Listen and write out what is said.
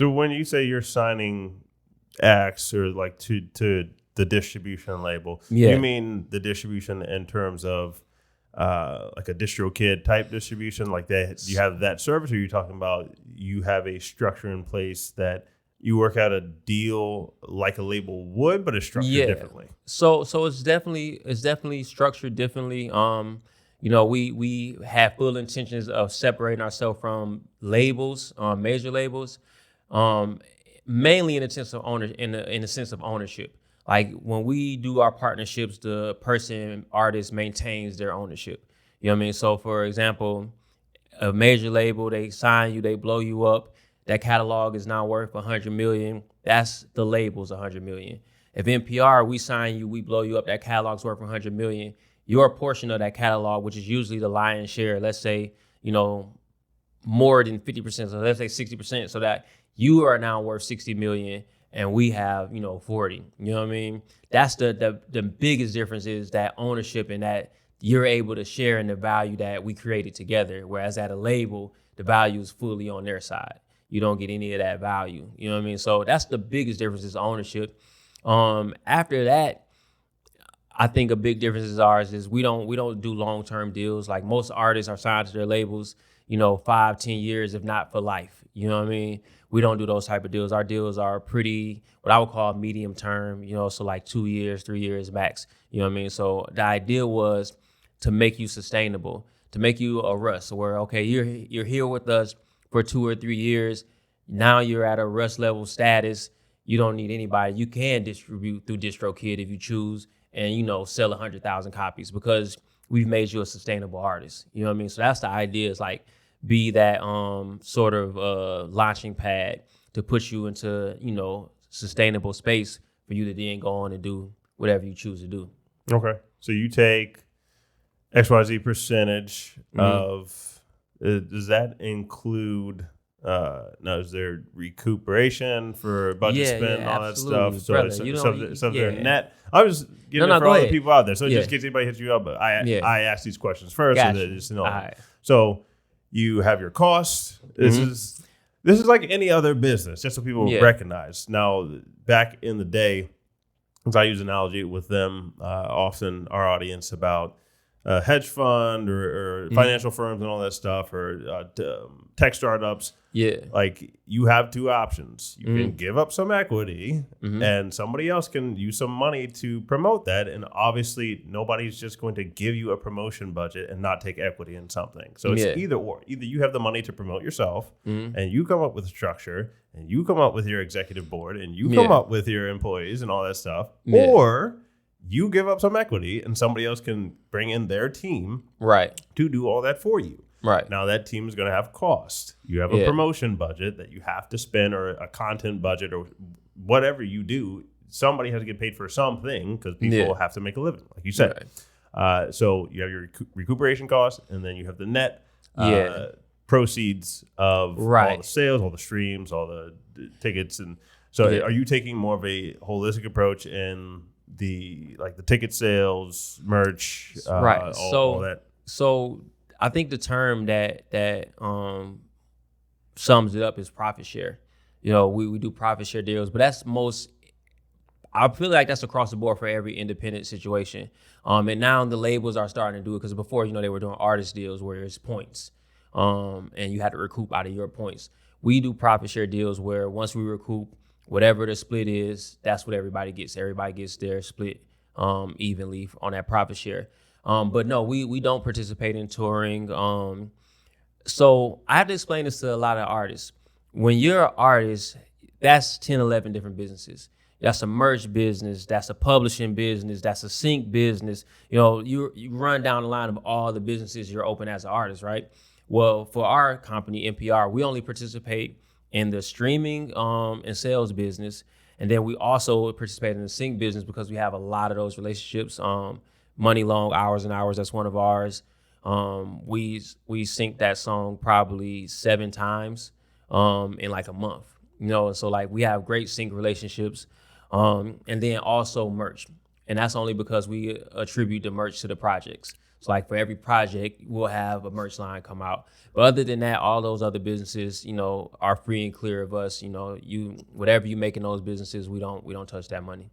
So when you say you're signing acts or like to the distribution label, you mean the distribution in terms of like a DistroKid type distribution, like that you have that service, or are you talking about you have a structure in place that you work out a deal like a label would, but it's structured differently? So it's definitely structured differently. We have full intentions of separating ourselves from labels, major labels, mainly in the sense of in the sense of ownership. Like when we do our partnerships, the artist maintains their ownership. You know what I mean? So for example, a major label, they sign you, they blow you up. That catalog is now worth $100 million. That's the label's $100 million. If MPR, we sign you, we blow you up, that catalog's worth $100 million. Your portion of that catalog, which is usually the lion's share, let's say, more than 50%, so let's say 60%, so that you are now worth $60 million and we have, 40. You know what I mean? That's the biggest difference, is that ownership, and that you're able to share in the value that we created together. Whereas at a label, the value is fully on their side. You don't get any of that value. You know what I mean? So that's the biggest difference, is ownership. After that, I think a big difference is ours is we don't do long-term deals. Like most artists are signed to their labels, 5-10 years, if not for life. You know what I mean? We don't do those type of deals. Our deals are pretty, what I would call medium term, so like 2 years, 3 years max. You know what I mean? So the idea was to make you sustainable, to make you a Russ, where, okay, you're here with us for 2 or 3 years. Now you're at a Russ level status. You don't need anybody. You can distribute through DistroKid if you choose, and, sell 100,000 copies because we've made you a sustainable artist. You know what I mean? So that's the idea, is like be that sort of launching pad to put you into, sustainable space for you to then go on and do whatever you choose to do. Okay. So you take XYZ percentage of, does that include, now is there recuperation for budget spend and all that stuff? So, brother, so they're net. I was getting it for all the people out there. So just in case anybody hits you up, but I ask these questions first. Gotcha. So that just know. Right. So you have your costs. This is like any other business, just so people recognize. Now, back in the day, as I use analogy with them, often our audience about hedge fund or financial firms and all that stuff, or tech startups. Yeah. Like, you have two options. You can give up some equity and somebody else can use some money to promote that. And obviously nobody's just going to give you a promotion budget and not take equity in something. So it's either or. Either you have the money to promote yourself and you come up with a structure and you come up with your executive board and you come up with your employees and all that stuff, or you give up some equity and somebody else can bring in their team to do all that for you. Right. Now that team is going to have cost. You have a promotion budget that you have to spend, or a content budget, or whatever you do. Somebody has to get paid for something because people have to make a living, like you said. Right. So you have your recuperation costs, and then you have the net proceeds of all the sales, all the streams, all the tickets. And so are you taking more of a holistic approach in the ticket sales, merch, all that? So I think the term that sums it up is profit share. We do profit share deals, but that's I feel like that's across the board for every independent situation. And now the labels are starting to do it, because before, they were doing artist deals where it's points, and you had to recoup out of your points. We do profit share deals where once we recoup, whatever the split is, that's what everybody gets. Everybody gets their split evenly on that profit share. But no, we don't participate in touring. So I have to explain this to a lot of artists. When you're an artist, that's 10, 11 different businesses. That's a merch business. That's a publishing business. That's a sync business. You run down the line of all the businesses you're open as an artist, right? Well, for our company, MPR, we only participate in the streaming and sales business. And then we also participate in the sync business because we have a lot of those relationships. Money Long, Hours and Hours, that's one of ours. We sync that song probably 7 times in like a month. So like we have great sync relationships. And then also merch. And that's only because we attribute the merch to the projects. So like for every project, we'll have a merch line come out. But other than that, all those other businesses, are free and clear of us. Whatever you make in those businesses, we don't touch that money.